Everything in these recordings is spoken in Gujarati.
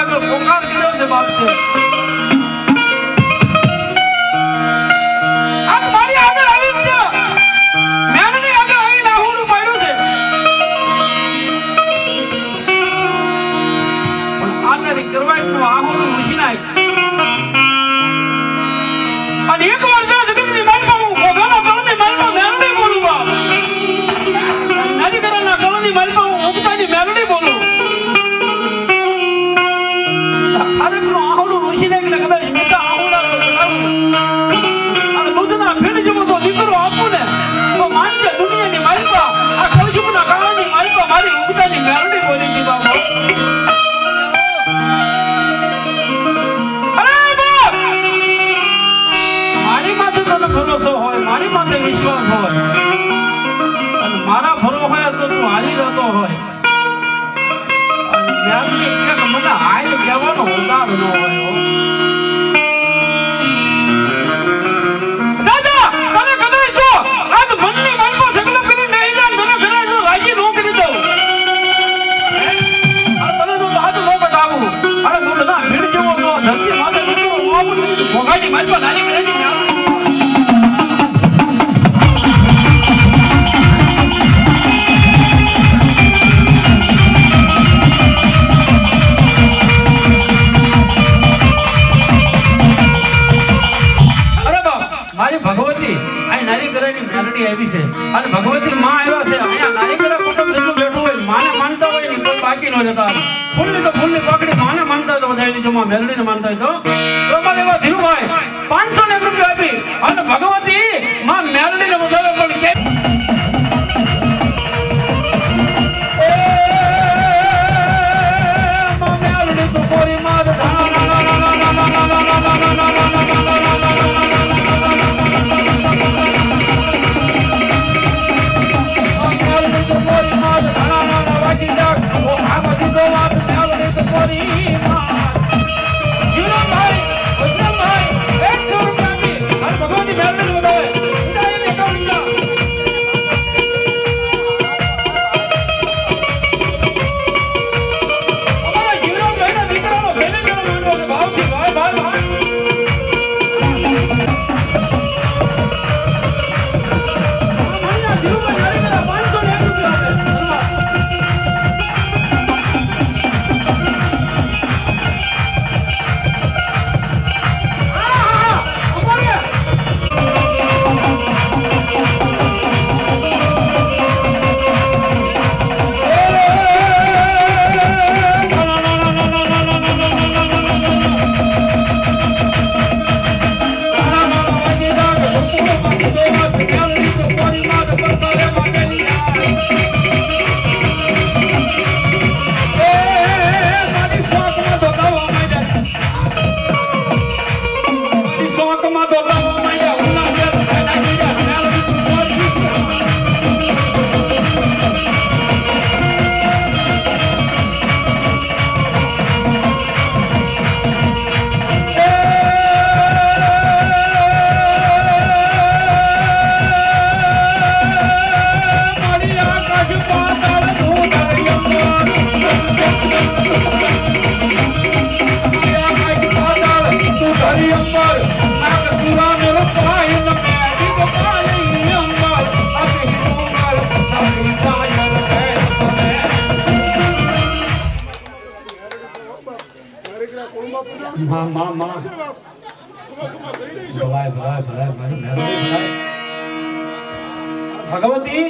આગળ પોકાર કર્યો છે બાપતે. આજ મારી આગળ આવી ગયો. મેણની આગળ આવીને આહુડું પાડ્યું છે. પણ આનાથી કરવાઈનું આહુડું મૂછી નાખ. અને એક વાર જો જગતની માનમાં હું ભોગાના કળની માનમાં મેરડી બોલું બાપ. નાની કરાના કળની માનમાં હું ઉગતાની મેરડી બોલું. ખારકનો આહુડું મૂછી નાખીને કદાચ મેટા આહુડા બનાવું અને દૂધના ફીણ જેવો તો દીકરો આપું ને તો માનજે દુનિયાની માલપા આ કળયુગના કાળની માલપા મારી ઉગતાની મેરડી બોલી હતી બાપો. ભરોસો હોય, મારી માથે વિશ્વાસ હોય અને મારા ભરો હોય તો તું હાલી જતો હોય અને મને હાલ કહેવાનો ઉદાર ન હોય. દાદા તને કદાચ જો આજ મનની મનમાં સંકલ્પ કરી નહીં જાણ તને કદાચ જો રાજી ન કરી દઉં અને તને જો હાથ ન બતાવું અને દૂધના ભીડ જેવો તો ધરતી માથે દીકરો આવું નથી ભોગાની માલમાં નાની કરેલી ભગવતી આ નારી કરાની મેરડી આવી છે અને ભગવતી માં આવ્યા છે. અહીંયા નારી કરા કુટુંબ જેટલું બેઠું હોય માને માનતા હોય ને કોઈ બાકી ન જતા. ફૂલની તો ફૂલની પકડી માને માનતા હોય તો વધારી જો માં મેરડીને માનતા હોય તો પ્રમાદ એવા ધીરુભાઈ 501 રૂપિયા આપી અને ભગવતી માં મેરડીને વધારે પણ કે માં મેરડી તો કોઈ માર ભગવતી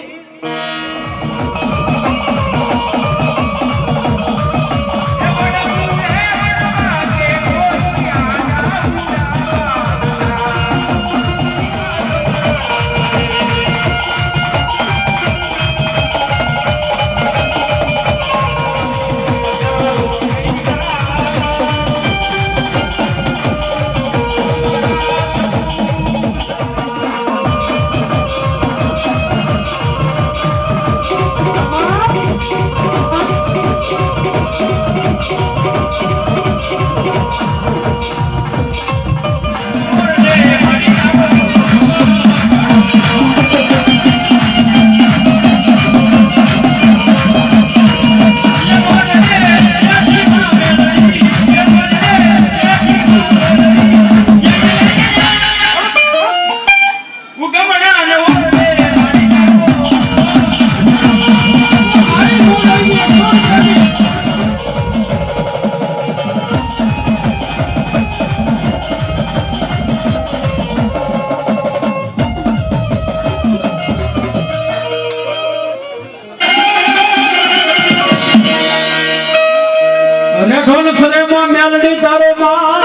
બેઠો ને સરેમાં મેલડી તારો માં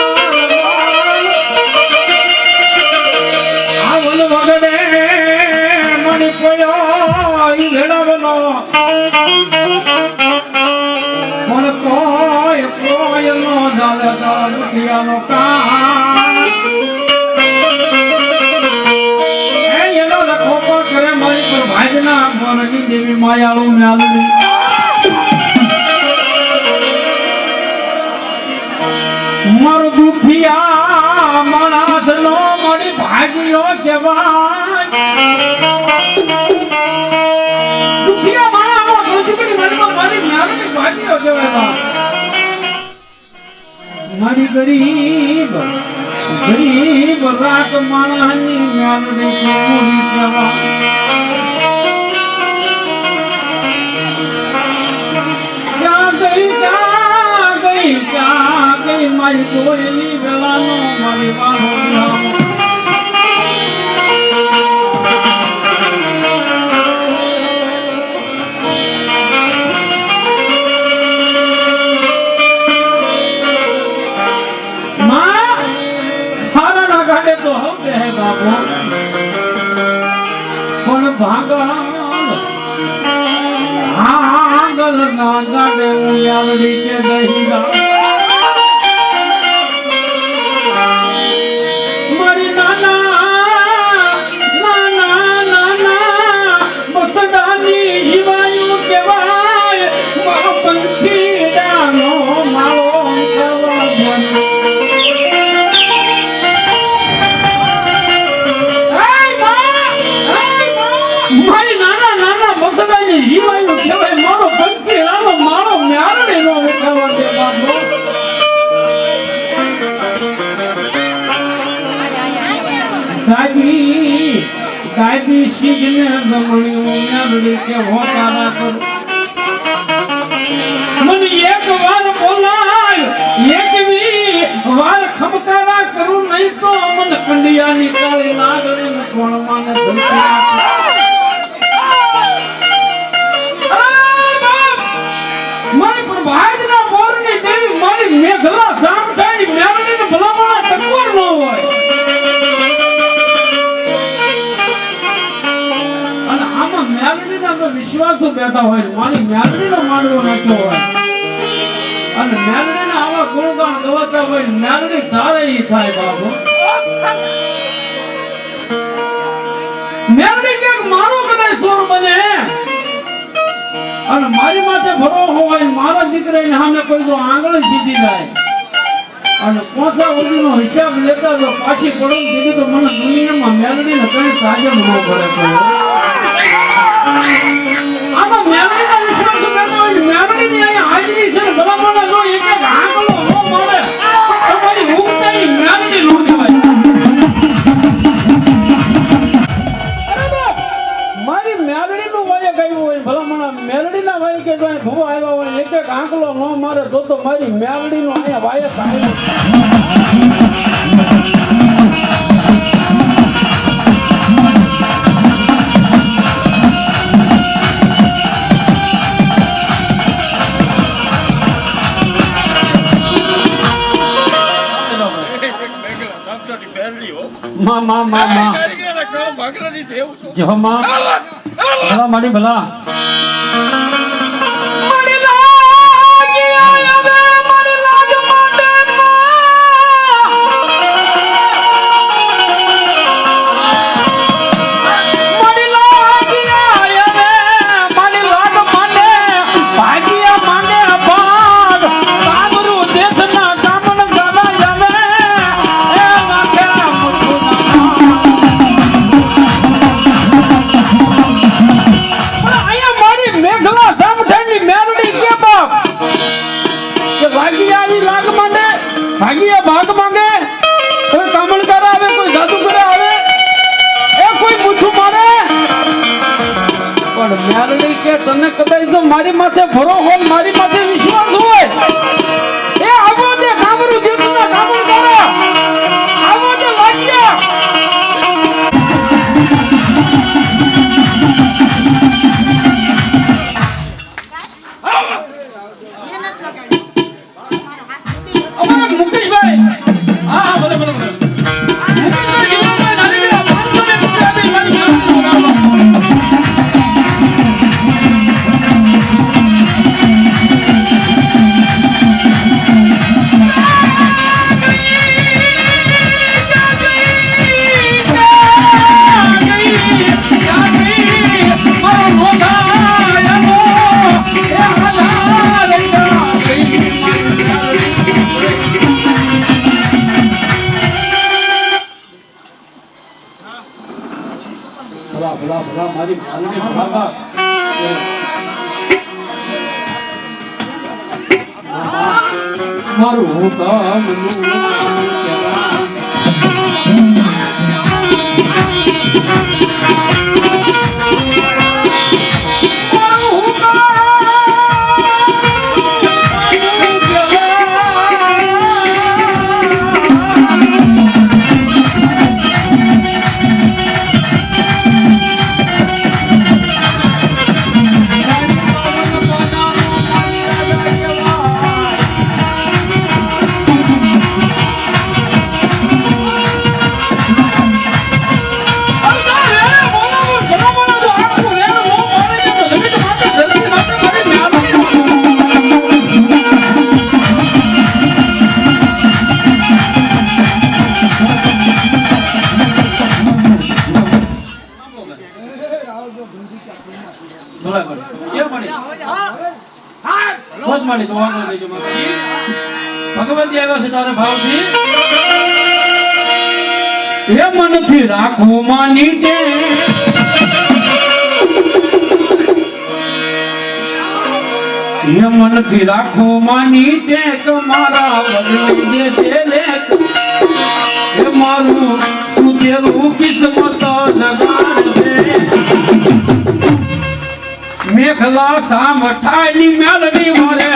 આવલ વગડે મણી પડ્યો ઈ ભેડાવનો પણ કોઈ નો જાલે તારા દુખિયાનો કાન એ એનો લખો કરે મારી પર ભાજના મોરની દેવી માયાળુ મેલડી મર દુખિયા માણસ નો મળી ભાગ્યો કેવાય દુખિયા માણસ નો દુખડી મનમાં મારી મેલડી ભાગ્યો કેવાય મારી ગરીબ ગરીબ રાત માણસની મેલડી પૂરી કેવાય ક્યાં ગઈ મારી કોયલી વેલાનો મારી વાહો માં સારા ના ગાડે તો હવે હે બાબો પણ ભાગલ હાગલ ના ગાડે હું આવડી કે દહીરા જીવાયું કહેવાય મારો પંખી રાનો મારો મ્યારડી નો ઉઠાવા દે બાબો ગાડી સીધને જમણી મ્યારડી કે હોતારા કર મને એક વાર બોલાય એક વી વાર ખમકારા કરું નહીં તો મને કંડિયા નીકાળી નાગરી ને છોડવાને ધમકી મારી પ્રભાતના મોરની દેવી મારી મેઘલા સામઠાની મેલડીને ભલામણા ટકોર ન હોય અને આમાં મેલડીના તો વિશ્વાસો બેઠા હોય મારી મેલડીનો માંડવો નાખ્યો હોય અને મેલડીના આવા ગુણગાન ગવાતા હોય મેલડી ધારે ઈ થાય બાબુ મેલડી ક્યાંક મારો કદાચ સોર બને અને મારી માથે ભરો હોય મારા દીકરાને સામે કોઈ જો આંગળી સીધી જાય અને પોસા ઓડીનો હિસાબ લેતા જો પાછી પડો દીધી તો મને દુનિયામાં મેલડીને કઈ તાજમ ન પડે આમાં મેલડીનો વિશ્વાસ બેઠો હોય મેલડીની અહીંયા હાજરી છે ને ભલામણા જો એક એક આંગળો ન મળે તમારી ઉગતાની મેલડી ન કહેવાય મારી મેલડીનું વાય ગયું હોય ભલામણા મેલડીના વાય કે જો ભૂવા આવ્યા હોય એક એક આંકલો ન મારે તો મારી મેલડીનો અહીંયા વાય થાય માં જો માં ભલા મારી ભલા ભાગીયા ભાગ માંગે કોઈ કામણ કરે આવે કોઈ જાદુ કરે આવે એ કોઈ મુઠ્ઠું મારે પણ મેલડી કે તને કદાચ જો મારી માથે ભરો હોય મારી માથે વિશ્વાસ હોય એ આવો દે કામરું જેટલા કામણ કરે આવો દે લાગ્યા મુકેશભાઈ હા ભલે ભલે ભલે મુકેશભાઈ જીવનભાઈ નારીગીરા 500 ને રૂપિયા આપી મારી મારી મારું કામ ભગવતી આવ્યા છે તારા ભાવથી હે મનથી રાખો માની ટે હે મનથી રાખો માની ટેક મારા બદલે તેલે હે મારું સુધેરું કિસ્મત જગાડશે મેઘલા સામ ઠાઈની મેલડી મરે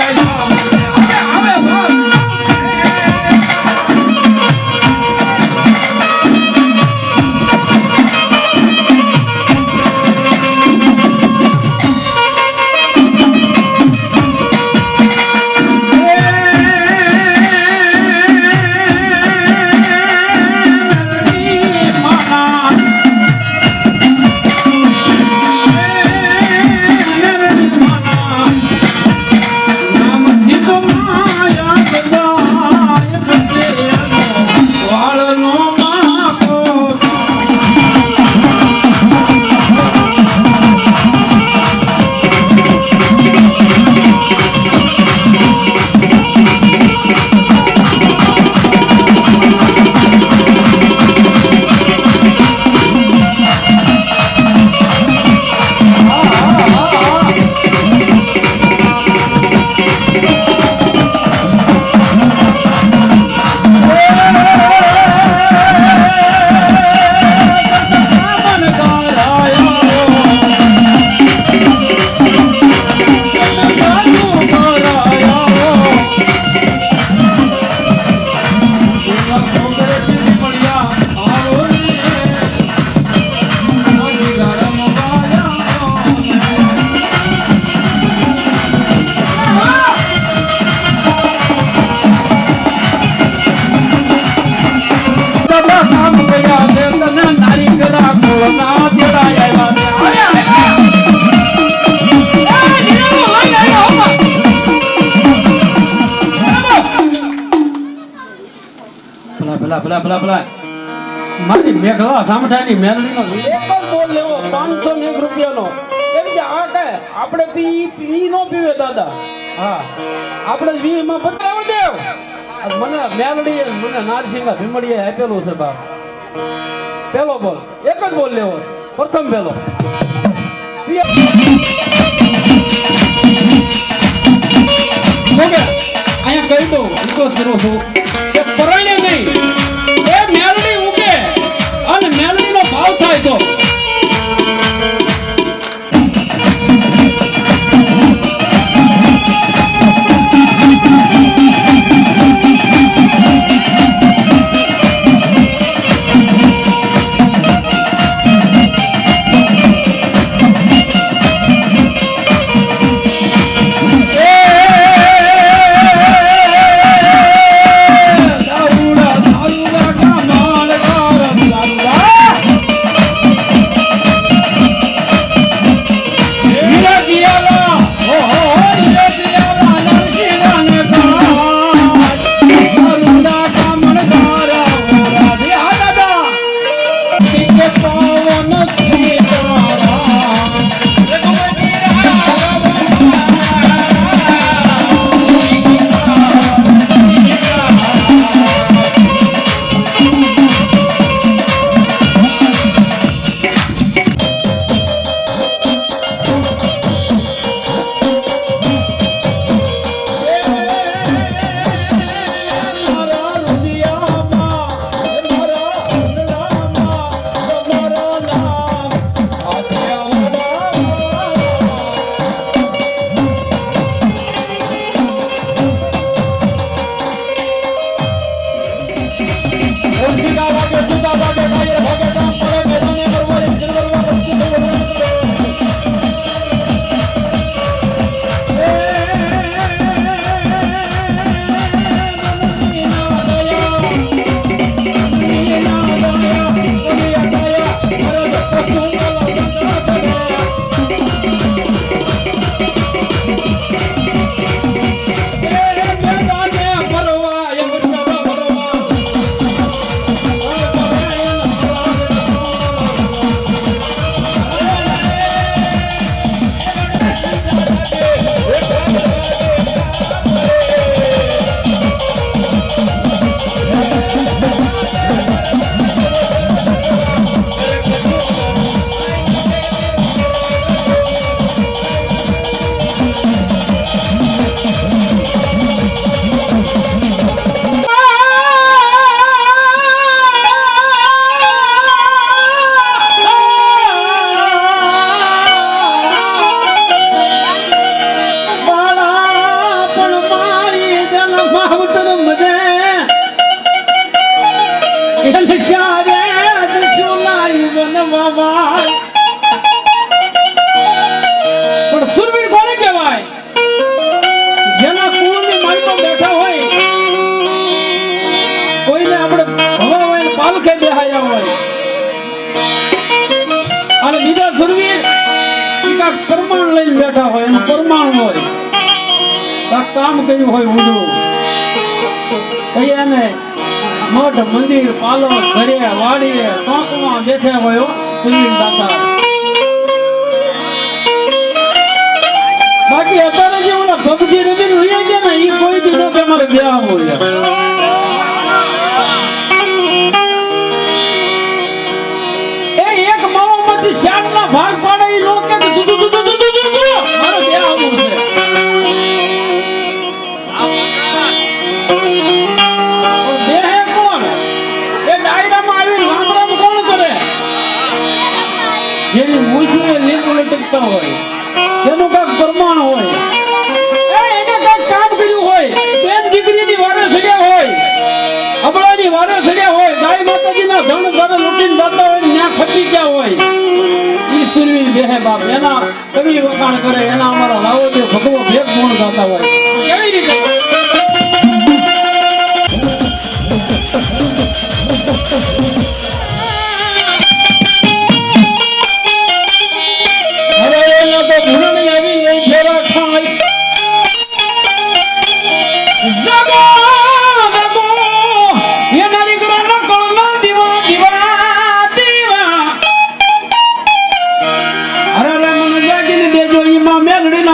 મારી મેઘલા સામઠાની મેલડીનો એક જ બોલ લેવો 501 રૂપિયાનો એમ કે આ કાય આપણે પી નો પીવે દાદા હા આપણે 20 માં બતાવ દેવ મને મેલડી મને નારસિંગા ભીમડીએ આપેલું છે બાપ પેલો બોલ એક જ બોલ લેવો પ્રથમ પેલો અહીંયા કહી દઉં રિક્વેસ્ટ કરું છું કે પરણે નહીં એ મેલડી ઉગે અને મેલડીનો ભાવ થાય તો કાંક પ્રમાણ લઈને બેઠા હોય એનું પ્રમાણ હોય કાંક કામ કર્યું હોય ઊંધું કઈ એને મઠ મંદિર પાલો ઘરે વાડીએ ચોકમાં બેઠા હોય સુરવીર દાતા બાકી અત્યારે જે ઓલા પબજી રમીને લઈ ગયા ને એ કોઈ દી નો કે મારે બ્યાહ હોય એ એક માવામાંથી શાકના ભાગ પાડે એ લોકો કે મારે બ્યાહ આવવું છે દેહે કોણ એ ડાયરામાં આવી રામ રામ કોણ કરે જેની મૂછીને લીંબ લટકતા હોય તેનું કાંક પ્રમાણ હોય એને કાંક કામ કર્યું હોય બેન દીકરીની વારે સડ્યા હોય અબળાની વારે સડ્યા હોય ગાય માતાજીના ધન ધન લૂટીને જતા હોય ત્યાં ખપી ગયા હોય ઈ સુરવીર બેહે બાપ એના કવિ વખાણ કરે એના અમારા લાવોદેવ ભગવો ભેગ ગુણ ગાતા હોય કેવી રીતે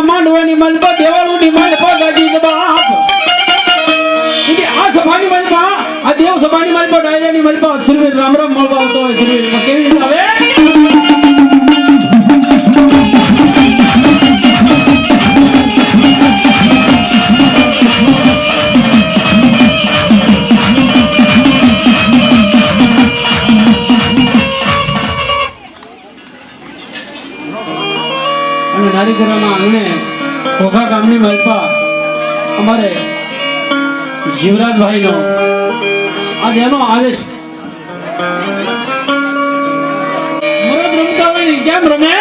માંડવાની મલબા દેવાળુની મલબા ગાડી બાપ આ સભાની મલબા આ દેવ સભાની મલબા ડાયરાની મલબા સુરવીર રામ રામ મળવા આવતો હોય સુરવીર કેવી રીતે આવે અને નારીગરાના આંગણે ઘોઘા ગામની મલપા અમારે જીવરાજભાઈનો આજ એનો આવેશ મરદ રમતા હોય કેમ રમે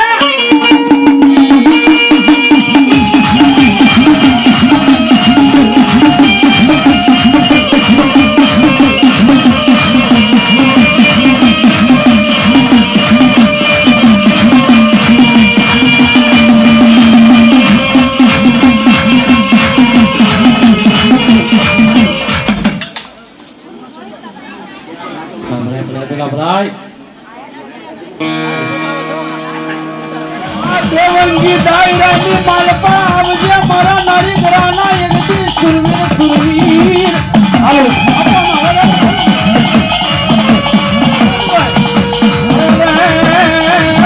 દેવનજી ડાયરાની માલપા આવજે મારા નારી ઘરાના એકથી સુરવીર સુરવીર હાલો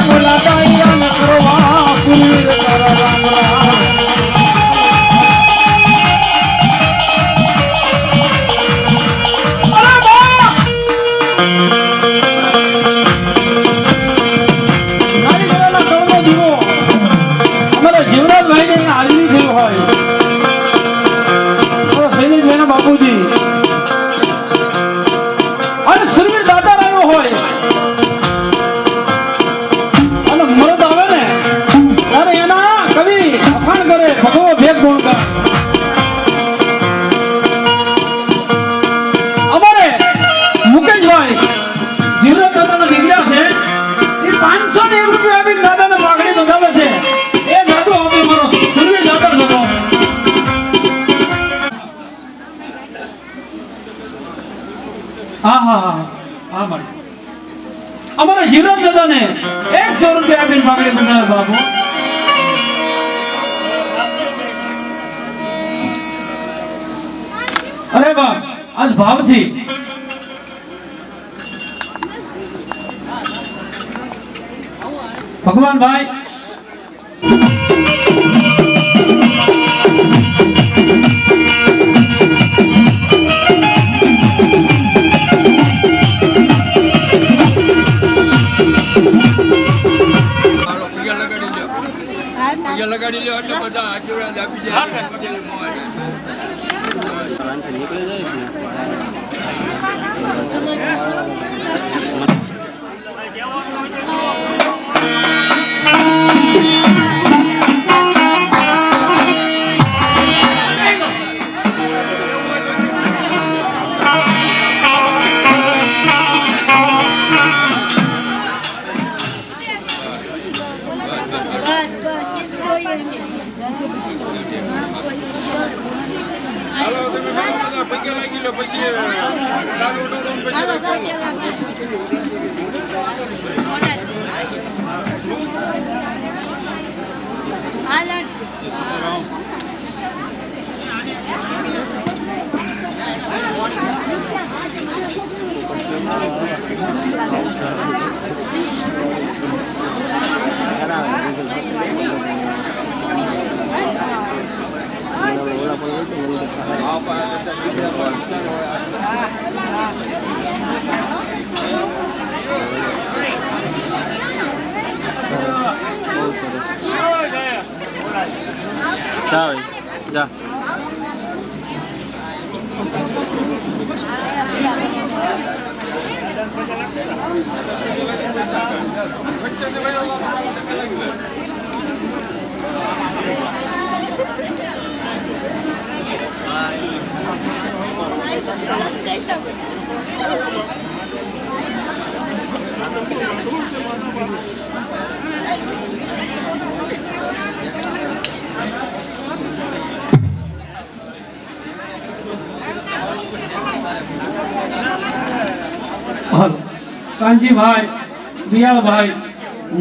બોલા ડાયરા ન કરવા સુરવીર તારા રામ રામ બાપુજી અને સુરવીર દાદા રહ્યો હોય અને મરદ આવે ને ત્યારે એના કવિ વખાણ કરે ભગવો ભેગ ગુણ કરે અમારે મુકેશભાઈ જીવરાજ દાદાના દીકરા છે એ 501 રૂપિયા આપીને દાદાને વાઘડી બંધાવે છે એ દાદો હવે મારો સુરવીર દાદા થતો અમારા જીવરાજ દાદાને 100 રૂપિયા આપીને માગણી બંધાવે બાપુ અરે બાપ આજ ભાવથી ભગવાન ભાઈ લગાડી લો એટલે બધા આશીર્વાદ આપી જાય બસ પગે લાગી લો પછી ચાલુ ડોડો પછી જા જા હાલો કાનજીભાઈ બિયાલભાઈ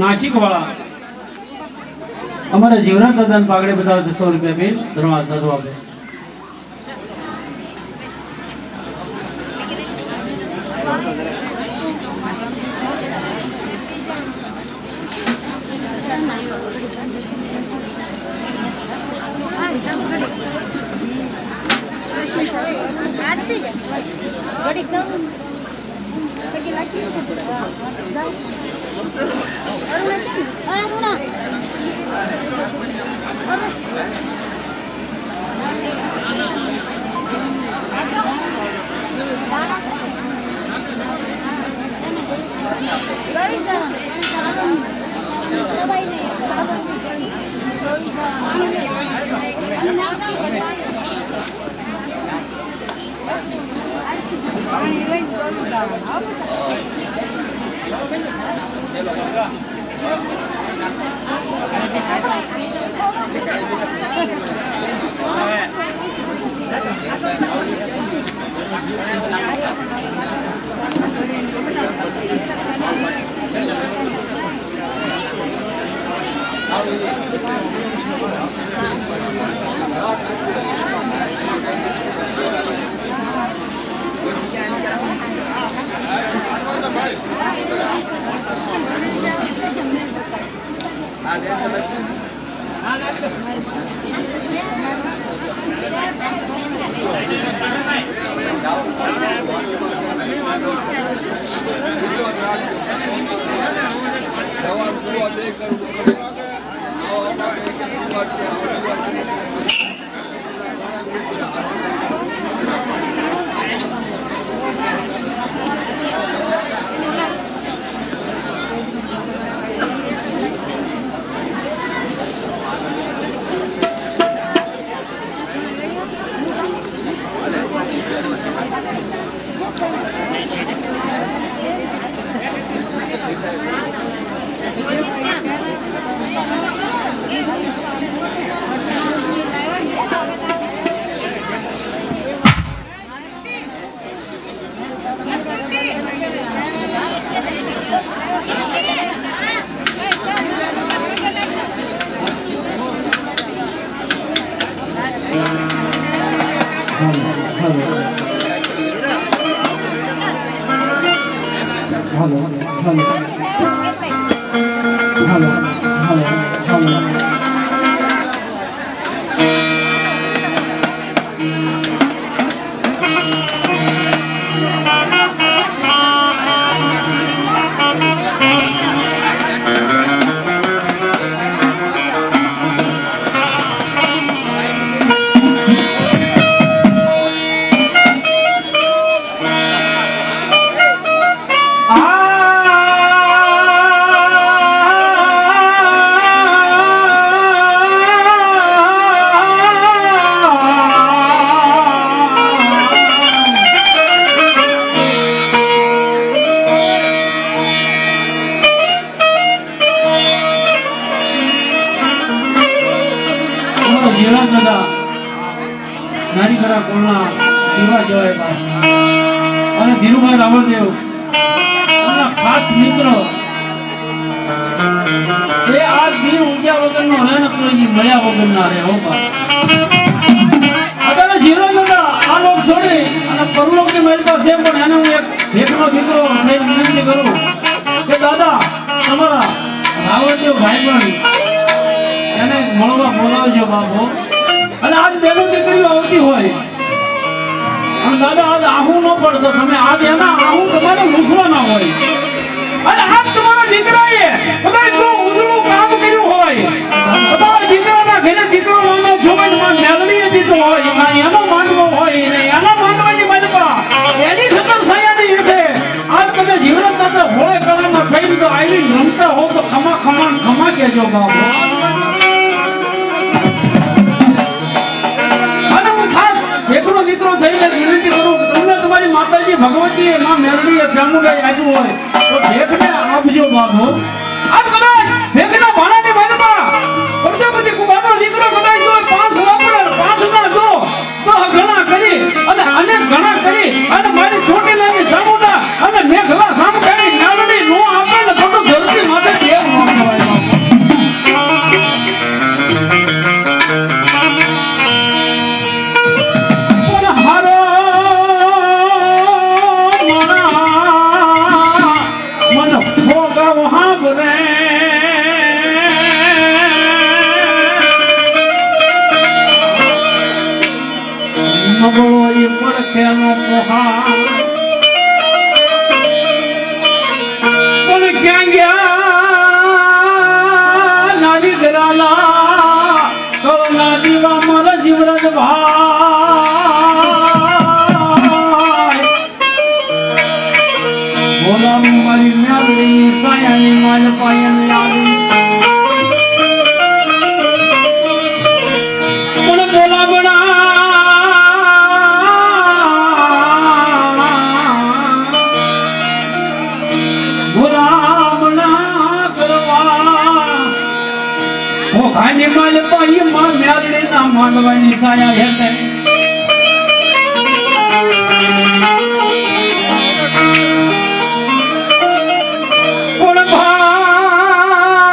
નાસિક વાળા અમારા જીવના દાદાને પાઘડી બતાવે 100 રૂપિયા બિલ ધન્યવાદ દાદુ આપે નારી ખરા કોળના જીવા જવાય બાપ. અને ધીરુભાઈ રાવળદેવ એમના ખાસ મિત્ર એ આ દી ઉગ્યા વગરનો રહે ને તો ઈ મળ્યા વગર ના રહે હો બાપ. અત્યારે જીરો દાદા આ લોક છોડી અને પરલોકની મારી પાસે પણ એને હું એક એકનો દીકરો થઈને વિનંતી કરું કે દાદા તમારા રાવળદેવ ભાઈ પણ એને મળવા બોલાવજો બાપો. અને આજ બેનો દીકરીઓ આવતી હોય અને દાદા આજ આહું ન પડતો તમે આજ એના આહું તમારે લૂસવાના હોય. અને આજ તમારા દીકરાએ કદાચ જો ઉજળું કામ કર્યું હોય તમારા દીકરાના ઘરે દીકરો નાનો છોકરીમાં મેળવીએ દીધો હોય ના એનો માંડવો હોય ને એના માંડવાની મજબા એની સતર છાયાની હેઠે આજ તમે જીવન કરતા હોળે કળામાં થઈને તો આવી રમતા હો તો ખમા ખમા ખમા કહેજો બાપો. એકનો દીકરો થઈને વિનંતી કરું તમને તમારી માતાજી ભગવતીએ માં મેરડીએ ચામુંડાએ આપ્યું હોય તો ભેખને આપજો બાપો. આજ કદાચ ભેખના ભાણાની મનમાં પ્રજાપતિ કુમારનો દીકરો કદાચ જો 5 વાપરે 5 ના જો તો ઘણા કરી અને અનેક ઘણા કરી અને મારી છોટી નાની ચામુંડા અને મેઘલા સામ કરી નાલડી નો આપે ને તો ધરતી માટે કેમ ન કહેવાય બાપો. માંડવાની છાયા હેઠે કોણ ભાઈ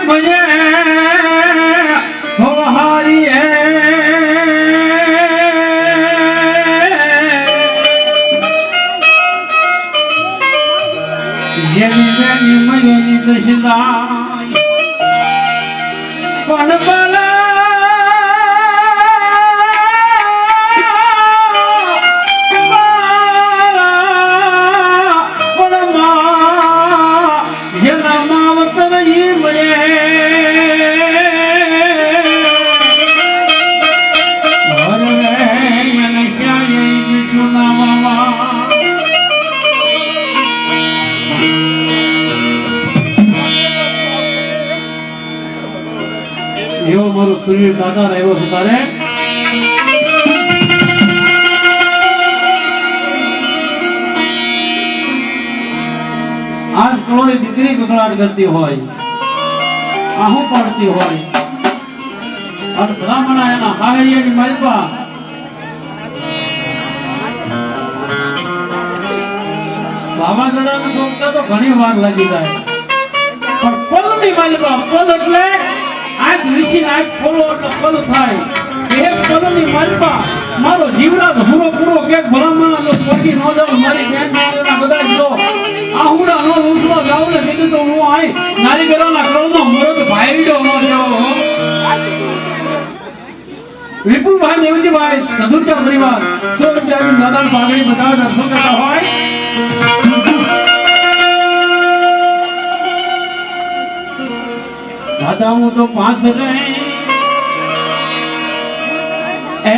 ભજે હો હારી હે જેની બેની મયોની દશલા પણ બલા એવો મારો સુનિલ દાદા રહ્યો છે તારે આજ કોઈ દીકરી કકળાટ કરતી હોય આહું પડતી હોય અને બ્રાહ્મણા એના હાહરિયાની માલપા વાવાઝોડાને રોકતા તો ઘણી વાર લાગી જાય પણ પલની માલપા પલ એટલે આજ ઋષિ આજ ફોલો એટલે પલ થાય એક પલની માલપા મારો જીવરાજ પૂરો પૂરો કે ભલામણ તો પોકી ન જાવ મારી બેન બધા જો આહુડા નો લૂસવા ગાવને કીધું તો હું આઈ નારીગરાના કળનો મરદ ભાઈડો ન દેવો વિપુલભાઈ દેવજીભાઈ ધધુરચા પરિવાર 100 રૂપિયાની દાદાન પાઘડી બતાવે દર્શન કરતા હોય દાદા હું તો 5 રે એ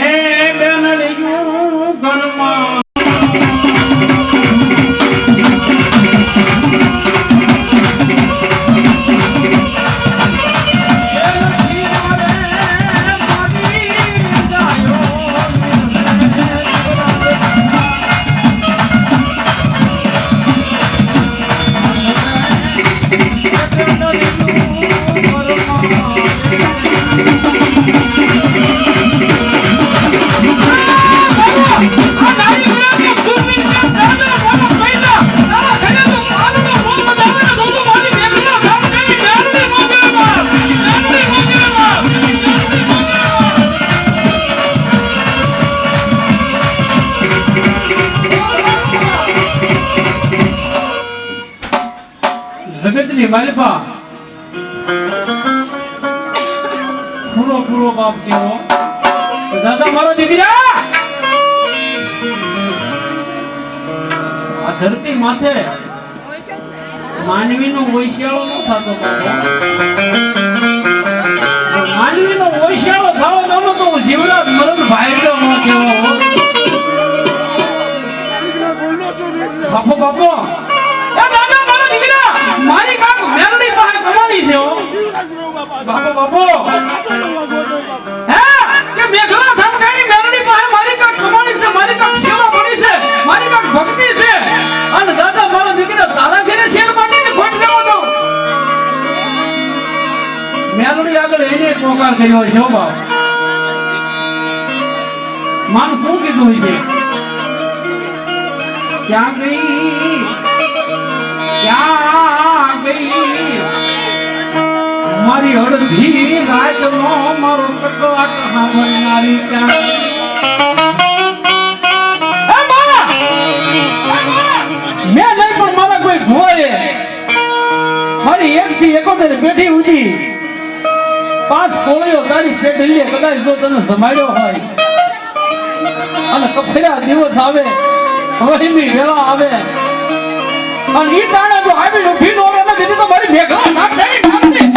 બેન રહ્યું ઘરમાં માલિપા પૂરો બાપ કેવો દાદા મારો દીકરા આ ધરતી માથે માનવીનો વૈશાળો ન થતો માનવીનો વૈશાળો થવો ગમે તો જીવરાજ મરદ ભાઈ ન કેવો બાપો એ દાદા મારો દીકરા મારી કાક મેલડી પાસે કમાણી છે બાપો હે કે મેઘલા થમકાની મેલડી પાસે મારી કાક કમાણી છે મારી કાક સેવા પડી છે મારી કાક ભક્તિ છે અને દાદા મારો દીકરા તારા ઘરે શેર માંડીને ખોટ લેવો તો મેલડી આગળ એને પોકાર કર્યો છે બાપ માન શું કીધું છે ક્યાં ગઈ મારી અડધી રાતનો મારો કકળાટ સાંભળનારી ક્યાં મેં નહીં પણ મારા કોઈ ભોએ મારી 1 થી 71 પેઢી ઉડી 5 કોળીઓ તારી પેઢી લે કદાચ જો તને સંભાળ્યો હોય અને કપડા દિવસ આવે વહીમી વેળા આવે અને ઈ ટાણે જો આવી ઉભી નો રહે દીધી તો મારી મેઘા નાખ થઈ નાખતી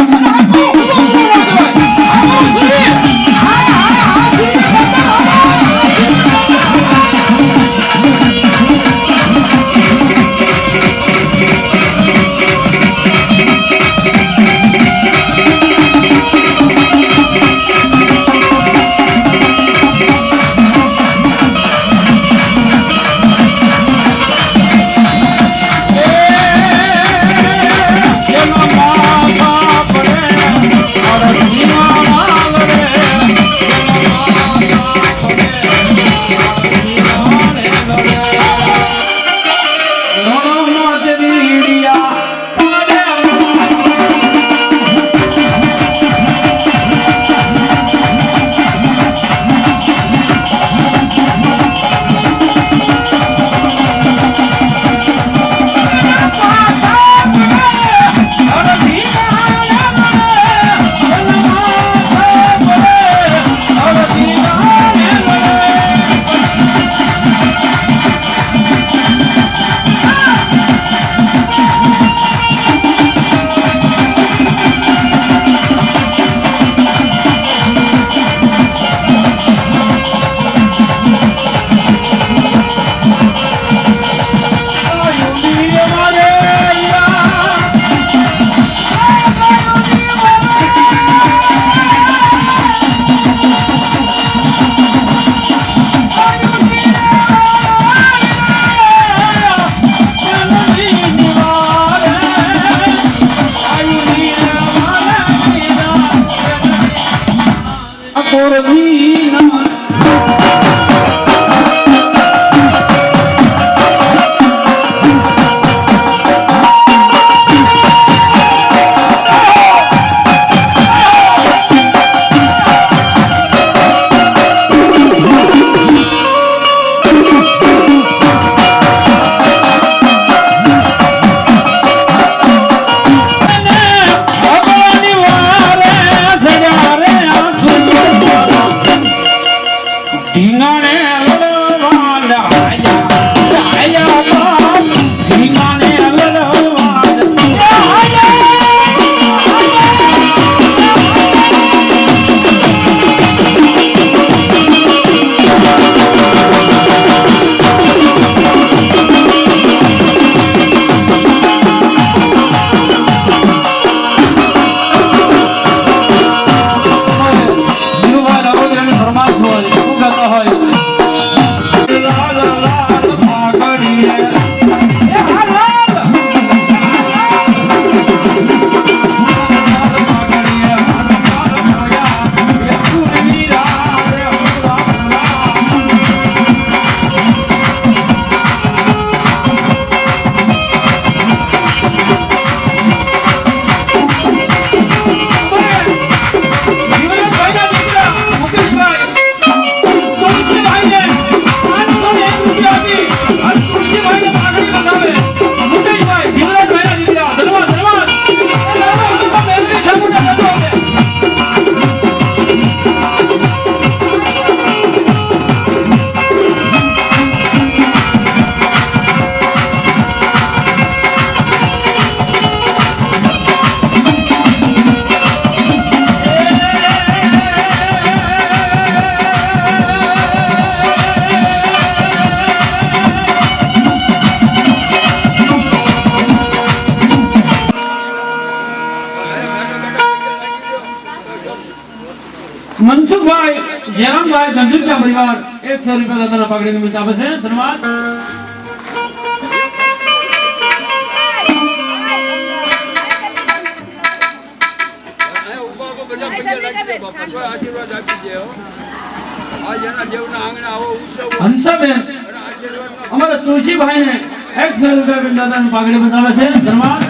ભાઈ ધનસુખિયા પરિવાર 100 રૂપિયા દાદાના પાઘડી નિમિત્તે આપે છે. ધન્યવાદ. ઉભા બધા પૈસા રાખી બાપા કોઈ આશીર્વાદ આપી દે હો. આજ એના દેવના આંગણે આવો ઉત્સવ હંસાબેન અમારા તુલસીભાઈ ને 100 રૂપિયા દાદાની પાઘડી બતાવે છે. ધન્યવાદ.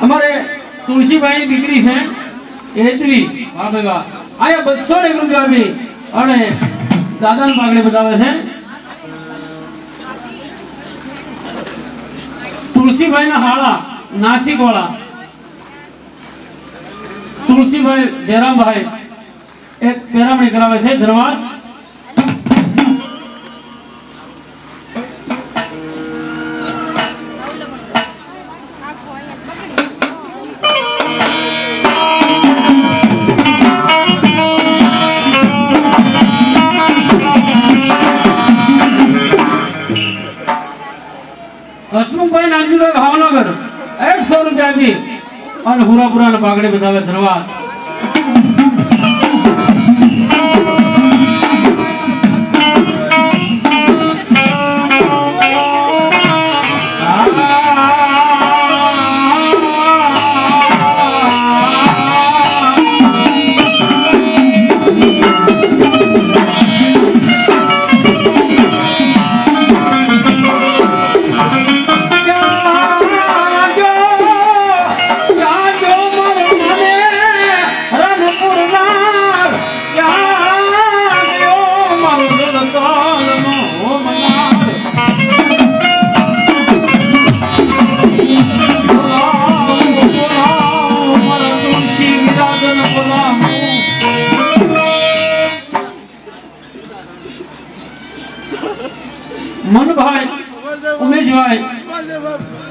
અમારે તુલસીભાઈ ની દીકરી છે હેતવી. વાહ ભાઈ વાહ. આયા 201 રૂપિયા આપી અને દાદાની પાઘડી બતાવે છે. તુલસીભાઈ ના હાળા નાસિક વાળા તુલસીભાઈ જયરામભાઈ એક પેરામણી કરાવે છે. ધન્યવાદ. હસમુખભાઈ નાનજીભાઈ ભાવનગર 100 રૂપિયા આપી અને હુરાપુરા પાઘડી બતાવે. ધન્યવાદ. મનભાઈ ઉમેશભાઈ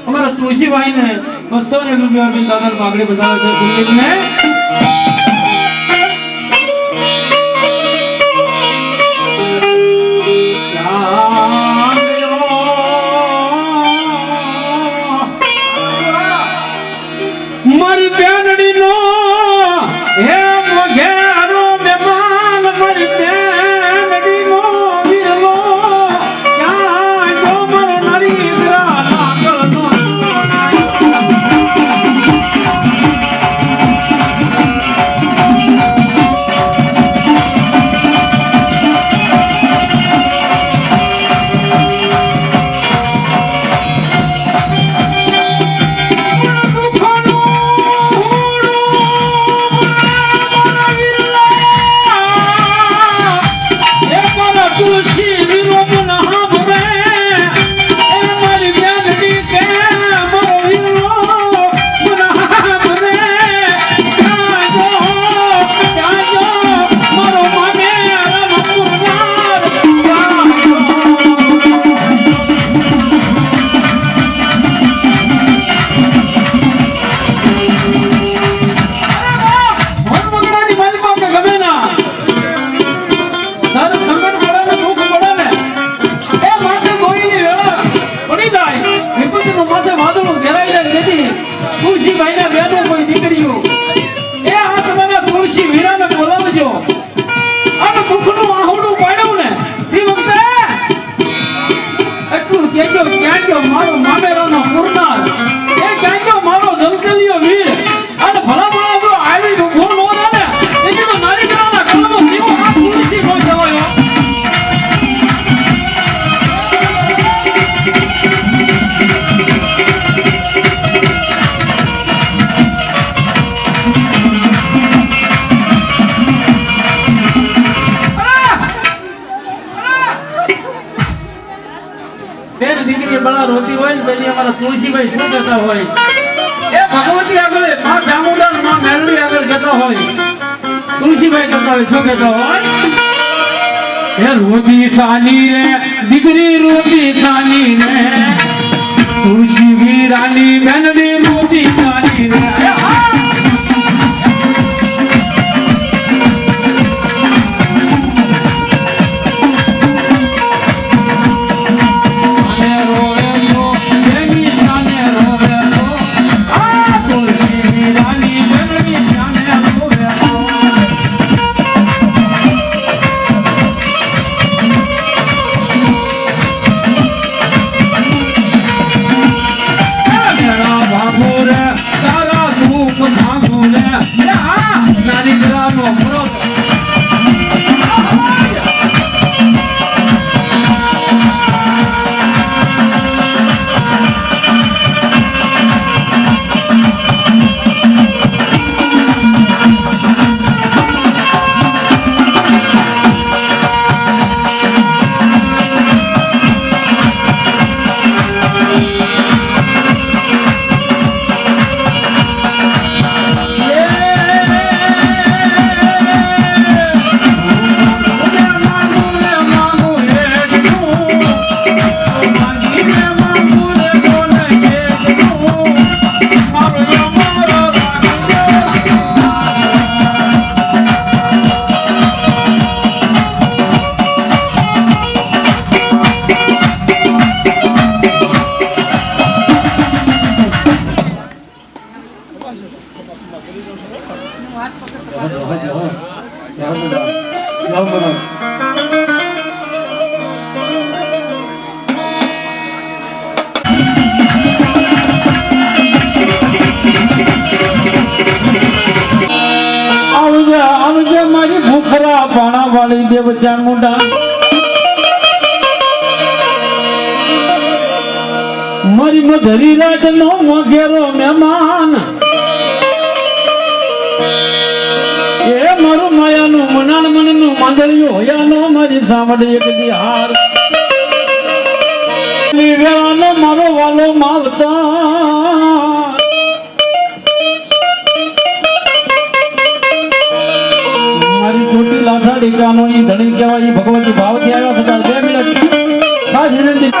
અમારા તુલસીભાઈ ને 201 રૂપિયા આપી દાદાની પાઘડી બતાવે છે. કુલદીપને મારી બેનડી નો હે મોઘેરો મહેમાન મારી બેનડી નો વિરલો ક્યાં જો મર નરી વિરા નાગલ નો મારો મામેરાનો પૂરનાર એ ક્યાં મારો જલકલિયો વીર અને ભલા ભલા તો આવી તો ફોન નો ને એ તો મારી કરાના કલમો જીવો આ તુલસી નો જવાયો. દીકરી બળા રોતી હોય ને તેની અમારા તુલસીભાઈ શું કહેતા હોય એ ભગવતી આગળ માં ચામુંડા માં મેલડી આગળ કહેતા હોય તુલસીભાઈ કહેતા હોય શું કહેતા હોય એ રોતી સાની રે દીકરી રોતી સાની રે તુલસી વીરાની મેલડી રોતી સાની રે વાળી દેવ ચામુંડા મારી મધરી રાત નો મોઘેરો મહેમાન એ મારું માયાનું મનાન મનનું માંદળિયું હોયાનો મારી સાંભળી એક દી હાર વેળાનો મારો વાલો માવતા મારી છોટી લાથાડી કાનો ઈ ધણી કહેવાય ઈ ભગવતી ભાવથી આવ્યા હતા 2 મિનિટ ખાસ વિનંતી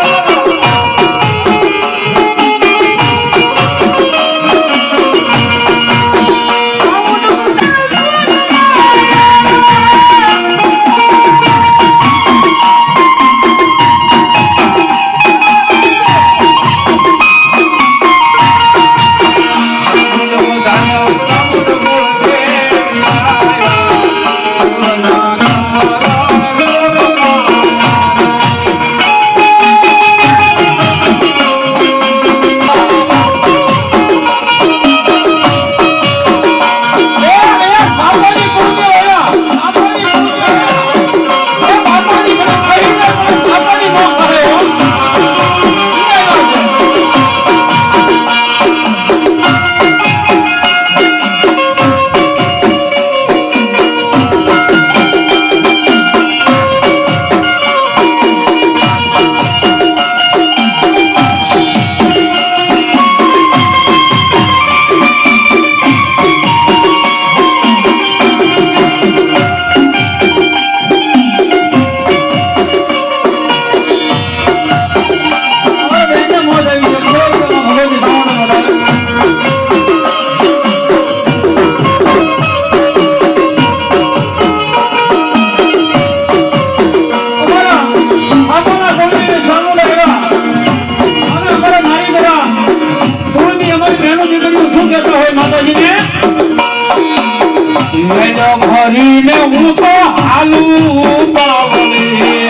ભરીને હું તો હાલું બાવલી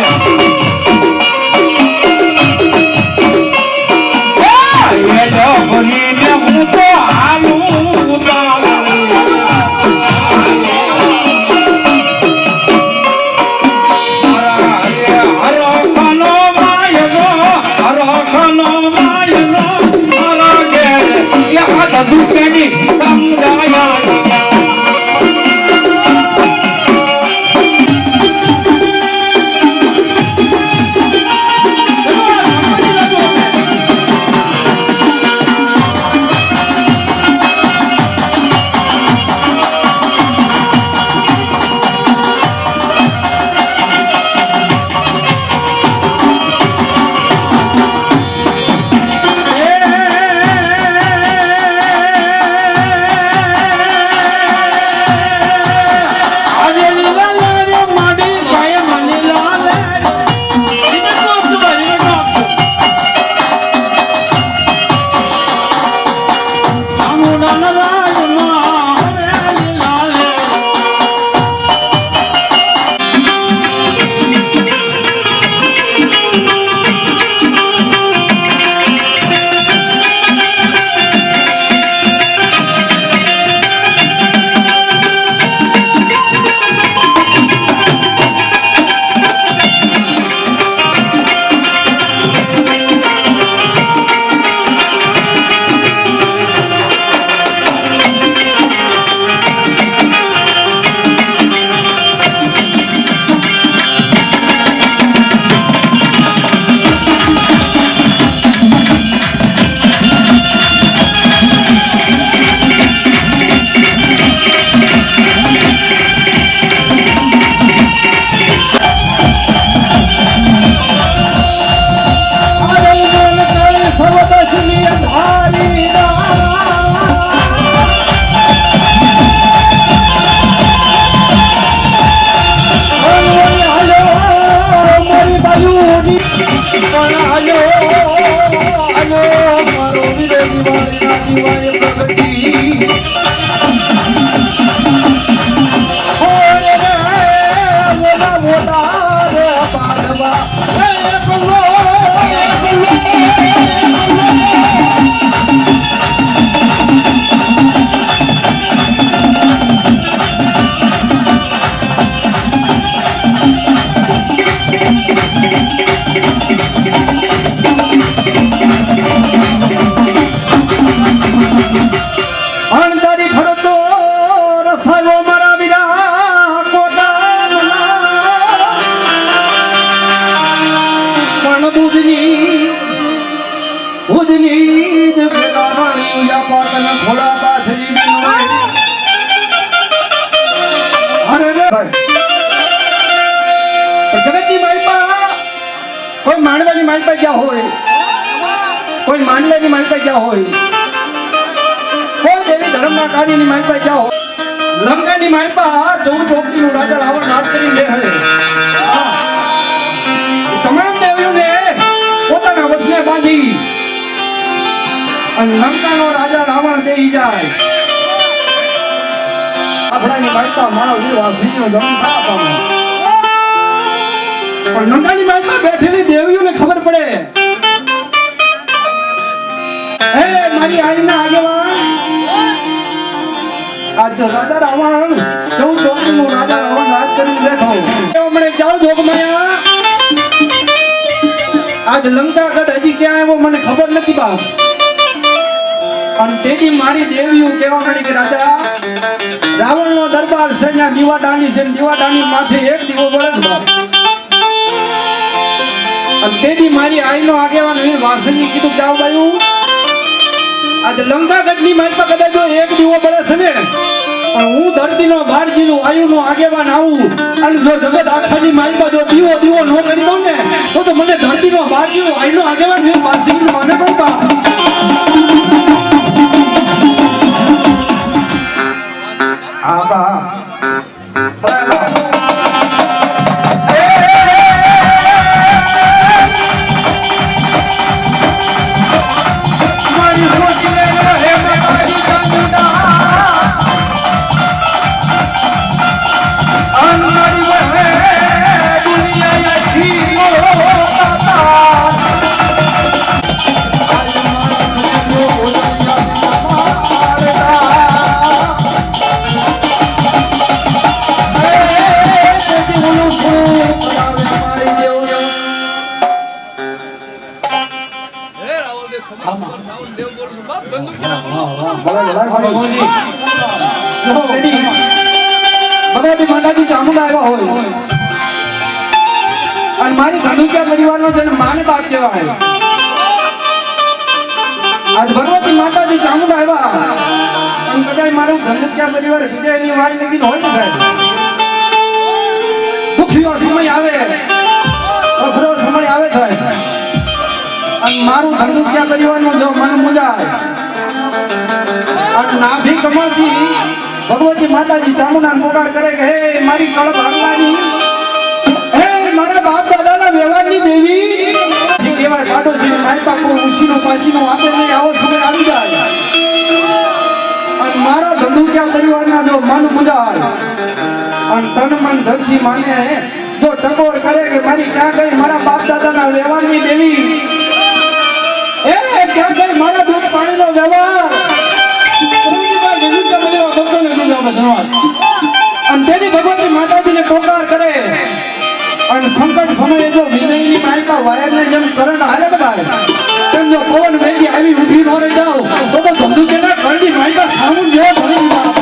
ભરીને હું તો હાલું હરખનો માયનો મારા ઘેર યાદ દુકેની સમજાયા અણધારી ફરતો રસાયો મારા વીરા કોટાના પણ બુધની જ પેલાણી યા પાતન ખોળા પાથરી અરે રે જગતની માલપા કોઈ માંડવાની માલપા ગયા હોય, કોઈ માંડવાની માલપા ગયા હોય, કોઈ દેવી ધર્મના કાર્યની માલપા ગયા હોય, લંકાની માલપા 14 ચોકડીનું રાજા રાવણ નાશ કરીને લે હે. તમામ દેવીઓને પોતાના વશને બાંધી અને લંકાનો રાજા રાવણ બેહી જાય. આપણાની માલપા મારા વીરવાસીનો જન્મ થયા પામે. પણ લંકાની માલપા બેઠેલી દેવીઓને ખબર પડે, હે મારી આઈના આગેવાન આજ રાજા રાવણ 14 ચોકડીનો રાજા રાવણ રાજ કરીને બેઠો. હમણે જાવ જોગમાયા, આજ લંકાગઢ હજી ક્યાં આવ્યો મને ખબર નથી બાપ. અને તેથી મારી દેવીઓ કહેવા માંડી કે રાજા રાવણનો દરબાર છે ને દીવાદાણી છે, દીવાદાણી માથે એક દીવો બળે છે બાપ. અને તેથી મારી આઈનો આગેવાન વીર વાસણની કીધું જાવ બાયું, આજ લંકાગઢની માલપા કદાચ જો એક દીવો બળે છે ને, પણ હું ધરતીનો 12 જિલ્લો આયુનો આગેવાન આવું અને જો જગત આખાની માલપા જો દીવો દીવો ન કરી દઉં ને તો મને ધરતીનો 12 જિલ્લો આયુનો આગેવાન વીર વાસણની માને પણ બાપ. હા બા બધાથી માતાજી ચામુંડા આવ્યા હોય અને મારી ધનુક્યા પરિવારનો જન્મ માને બાપ કહેવાય. આજ ભગવતી માતાજી ચામુંડા આવ્યા અને કદાચ મારું ધનુક્યા પરિવાર વિજયની વાળી નથી હોય ને સાહેબ, દુખીઓ સમય આવે, અઘરો સમય આવે સાહેબ, અને મારું ધનુક્યા પરિવારનું જો મન મુજાય અને નાભી કમળથી ભગવતી માતાજી ચામુંડા પોકાર કરે કે હે મારી કળ ભાગલાની, હે મારા બાપ દાદાના વ્યવહારની દેવી કેવા કાઢો છે મારી બાપુ ઉશીનો પાસીનો આપે નહીં આવો સમય આવી જાય અને મારા ધનુક્યા પરિવારના જો મન મુજાય અને તન મન ધનથી માને જો ટકોર કરે કે મારી ક્યાં ગઈ મારા બાપ દાદાના વ્યવહારની દેવી, એ ક્યાં ગઈ મારા દૂધ પાણીનો વ્યવહાર. અને તેથી ભગવતી માતાજીને પોકાર કરે અને સંકટ સમયે જો વીજળીની માલપા વાયરને જેમ કરંટ હાલે ને ભાઈ તેમ જો પવન વેગી આવી ઊભી ન રહી જાવ તો ધંધુકેના કરડી માલપા સામું જેવો ભણી દીધા.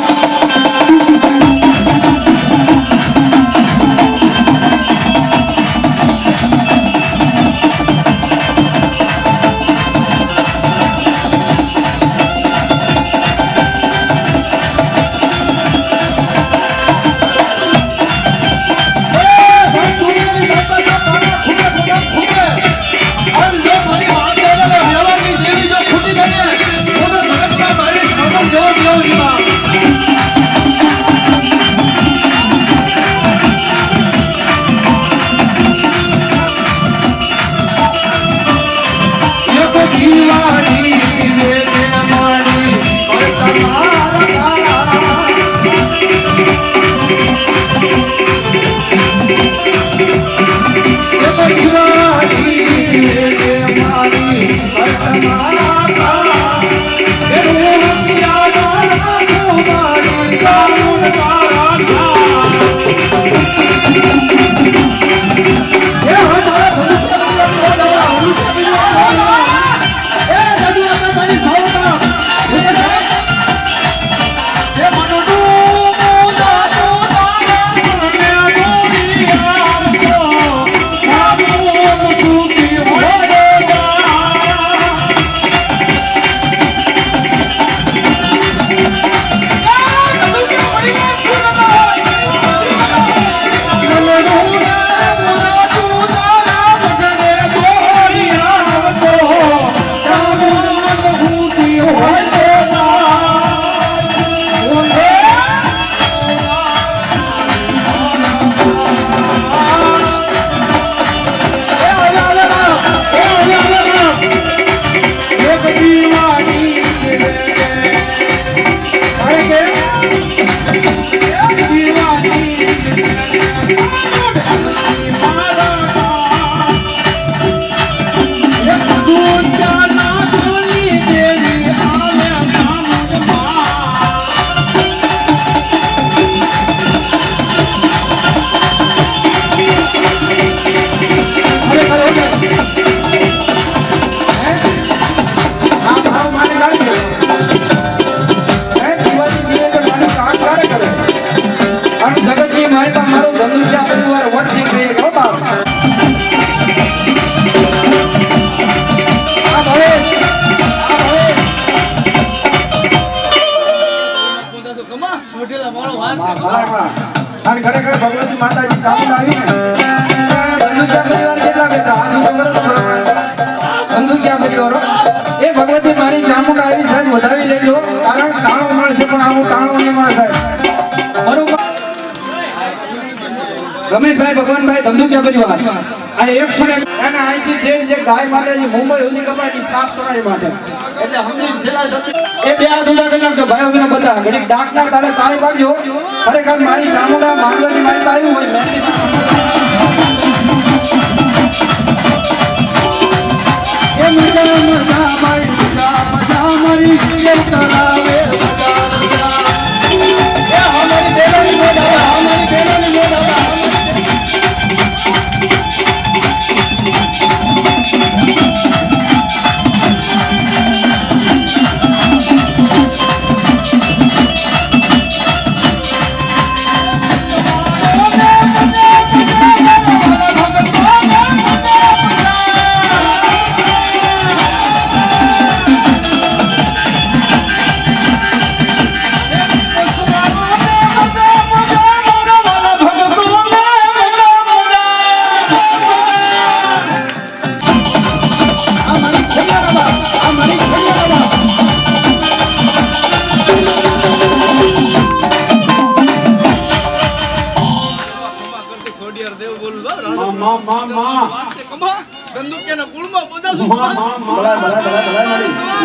દીવાની અરે કે અરે કરો ને આ ભાવ માને કાઢી દે દીવાની દીવે તો મારું કામ કરે કરે અને જગતની મારી પાસે મારું ધંધુકિયા પરિવાર વટથી ગયે હો બાપ આ ભવેશ અને ખરેખર ભગવતી માતાજી ચામુંડ આવી ને ધંધુકિયા પરિવાર કેટલા બેઠા ધંધુકિયા પરિવારો એ ભગવતી મારી ચામુંડ આવી સાહેબ વધાવી દેજો કારણ ટાણું મળશે પણ આવું ટાણું નહીં મળે સાહેબ બરોબર રમેશભાઈ ભગવાનભાઈ ધંધુકિયા પરિવાર આ 100 અને અહીંથી જે ગાય માટે જે મુંબઈ સુધી કપાય પ્રાપ્ત થાય માટે એટલે સમજી છેલ્લા શબ્દ એ બે હાથ ઉજા કરી નાખજો ભાઈઓ બહેનો બધા ઘડીક ડાકના તારે તાળી પાડજો ખરેખર મારી ચામુંડા માંડવાની મારી પાસે આવ્યું હોય મહેનત એ મજા મજા મારી મજા મારી જે તરાવે મજા મજા એ હમારી બેલોની મોડા હમારી બેલોની મોડા ધંધુકિયાના કુળમાં બધા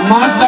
માં